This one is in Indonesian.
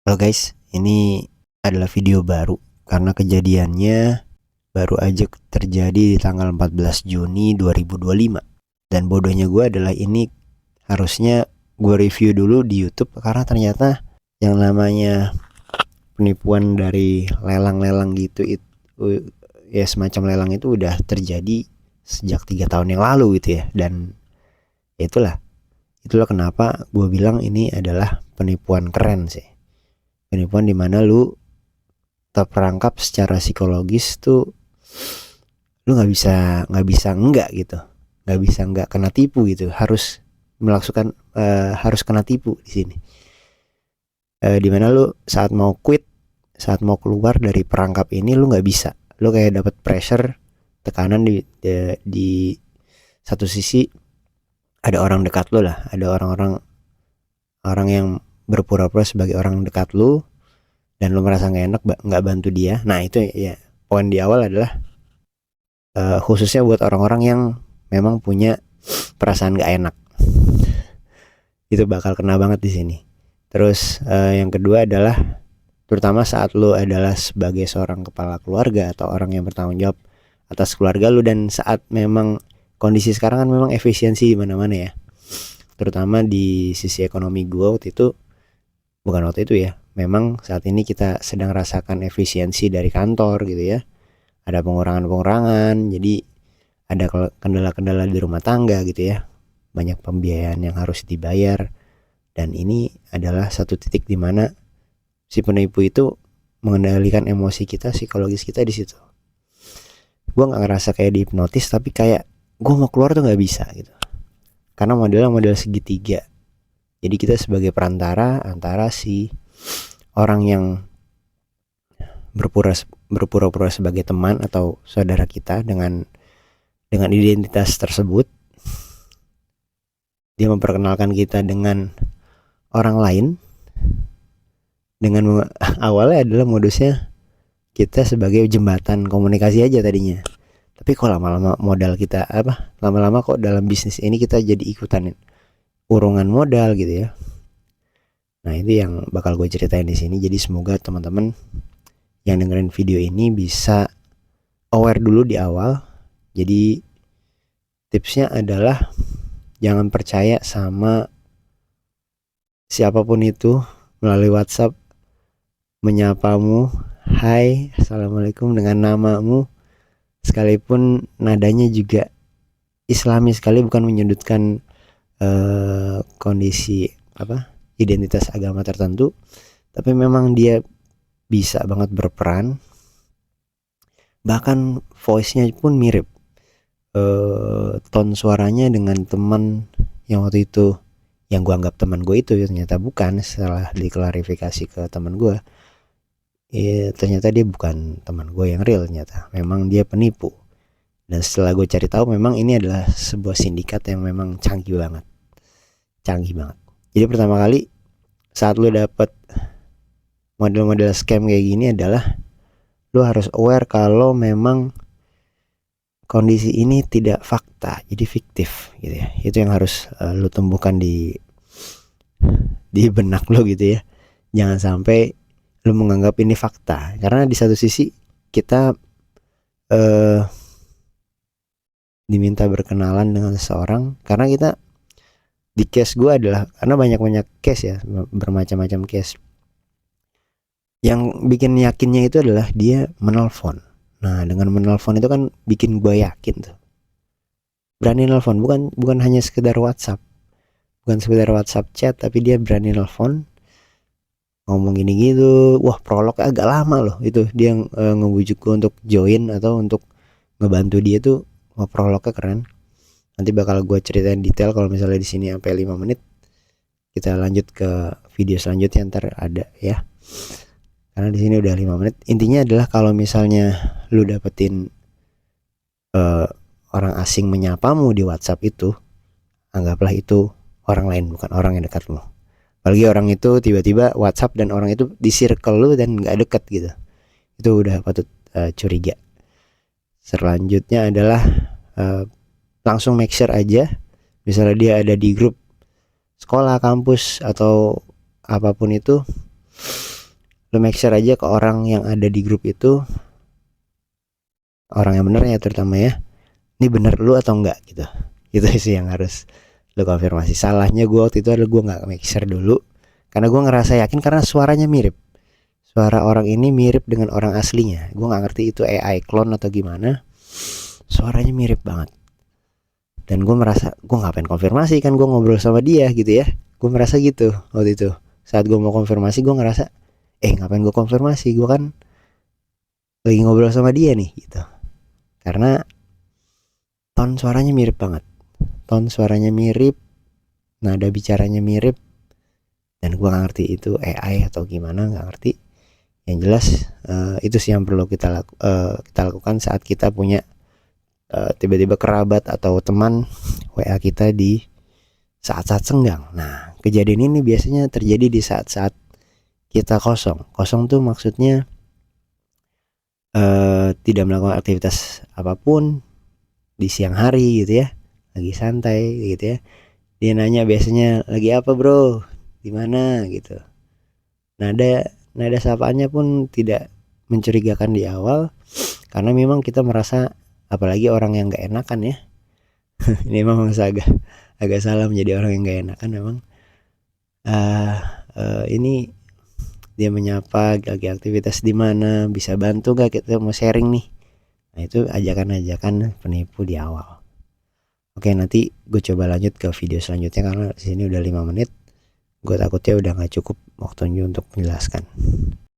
Halo guys, ini adalah video baru karena kejadiannya baru aja terjadi di tanggal 14 Juni 2025. Dan bodohnya gue adalah ini harusnya gue review dulu di YouTube karena ternyata yang namanya penipuan dari lelang-lelang gitu itu ya semacam lelang itu udah terjadi sejak 3 tahun yang lalu gitu ya. Dan ya itulah kenapa gue bilang ini adalah penipuan keren sih. Penipuan dimana lu terperangkap secara psikologis tuh, lu nggak bisa enggak gitu, nggak bisa enggak kena tipu gitu, harus melakukan harus kena tipu di sini. Dimana lu saat mau keluar dari perangkap ini lu nggak bisa, lu kayak dapat pressure, tekanan di satu sisi. Ada orang dekat lu lah, ada orang yang berpura-pura sebagai orang dekat lu, dan lu merasa nggak enak nggak bantu dia. Nah itu ya, poin di awal adalah khususnya buat orang-orang yang memang punya perasaan gak enak, itu bakal kena banget di sini. Terus yang kedua adalah terutama saat lu adalah sebagai seorang kepala keluarga atau orang yang bertanggung jawab atas keluarga lu, dan saat memang kondisi sekarang kan memang efisiensi di mana-mana ya, terutama di sisi ekonomi gua waktu itu, bukan waktu itu ya, memang saat ini kita sedang rasakan efisiensi dari kantor gitu ya. Ada pengurangan-pengurangan, jadi ada kendala-kendala di rumah tangga gitu ya, banyak pembiayaan yang harus dibayar. Dan ini adalah satu titik di mana si penipu itu mengendalikan emosi kita, psikologis kita di situ. Gue nggak ngerasa kayak dihipnotis, tapi kayak gue mau keluar tuh nggak bisa gitu, karena modelnya model segitiga. Jadi kita sebagai perantara antara si orang yang berpura-pura sebagai teman atau saudara kita dengan identitas tersebut. Dia memperkenalkan kita dengan orang lain dengan awalnya adalah modusnya kita sebagai jembatan komunikasi aja tadinya. Tapi kok lama-lama modal kita lama-lama kok dalam bisnis ini kita jadi ikutan urungan modal gitu ya. Nah itu yang bakal gue ceritain di sini. Jadi semoga teman-teman yang dengerin video ini bisa aware dulu di awal. Jadi tipsnya adalah jangan percaya sama siapapun itu melalui WhatsApp menyapamu, hai, assalamualaikum, dengan namamu, sekalipun nadanya juga islami sekali, bukan menyudutkan kondisi identitas agama tertentu, tapi memang dia bisa banget berperan. Bahkan voice-nya pun mirip, tone suaranya dengan teman yang waktu itu yang gue anggap teman gue itu ternyata bukan. Setelah diklarifikasi ke teman gue, ternyata dia bukan teman gue yang real, ternyata memang dia penipu. Dan setelah gue cari tahu, memang ini adalah sebuah sindikat yang memang canggih banget. Jadi pertama kali saat lu dapet model-model scam kayak gini adalah lu harus aware kalau memang kondisi ini tidak fakta, jadi fiktif gitu ya. Itu yang harus lu tumbuhkan di benak lu gitu ya. Jangan sampai lu menganggap ini fakta, karena di satu sisi kita diminta berkenalan dengan seseorang, karena kita di case gue adalah karena banyak case ya, bermacam-macam case. Yang bikin yakinnya itu adalah dia menelpon. Nah dengan menelpon itu kan bikin gue yakin tuh, berani nelpon, bukan hanya sekedar WhatsApp, bukan sekedar WhatsApp chat, tapi dia berani nelpon, ngomong gini gitu. Wah, prolog agak lama loh itu, dia ngebujuk gue untuk join atau untuk ngebantu dia tuh. Wah, prolognya keren. Nanti bakal gue ceritain detail kalau misalnya di sini sampai 5 menit. Kita lanjut ke video selanjutnya ntar ada ya, karena di sini udah 5 menit. Intinya adalah kalau misalnya lu dapetin orang asing menyapamu di WhatsApp itu, anggaplah itu orang lain, bukan orang yang dekat lu. Apalagi orang itu tiba-tiba WhatsApp dan orang itu di circle lu dan gak deket gitu, itu udah patut curiga. Selanjutnya adalah langsung make sure aja, misalnya dia ada di grup sekolah, kampus, atau apapun itu, Lo make sure aja ke orang yang ada di grup itu, orang yang bener ya terutama ya, ini bener lu atau enggak gitu. Itu sih yang harus lo konfirmasi. Salahnya gue waktu itu adalah gue nggak make sure dulu, karena gue ngerasa yakin karena suaranya mirip. Suara orang ini mirip dengan orang aslinya. Gue nggak ngerti itu AI clone atau gimana. Suaranya mirip banget. Dan gue merasa gue ngapain konfirmasi, kan gue ngobrol sama dia gitu ya. Gue merasa gitu waktu itu. Saat gue mau konfirmasi gue ngerasa ngapain gue konfirmasi, gue kan lagi ngobrol sama dia nih gitu. Karena ton suaranya mirip banget. Ton suaranya mirip, nada bicaranya mirip. Dan gue gak ngerti itu AI atau gimana, gak ngerti. Yang jelas itu sih yang perlu kita lakukan saat kita punya tiba-tiba kerabat atau teman WA kita di saat-saat senggang. Nah, kejadian ini biasanya terjadi di saat-saat kita kosong. Kosong tuh maksudnya tidak melakukan aktivitas apapun di siang hari gitu ya, lagi santai gitu ya. Dia nanya biasanya lagi apa bro, di mana gitu. Nada sapaannya pun tidak mencurigakan di awal, karena memang kita merasa, apalagi orang yang gak enakan ya. Ini memang agak salah menjadi orang yang gak enakan memang. Ini dia menyapa lagi aktivitas di mana, bisa bantu gak, kita mau sharing nih. Nah itu ajakan-ajakan penipu di awal. Oke, nanti gue coba lanjut ke video selanjutnya karena di sini udah 5 menit. Gue takutnya udah gak cukup waktunya untuk menjelaskan.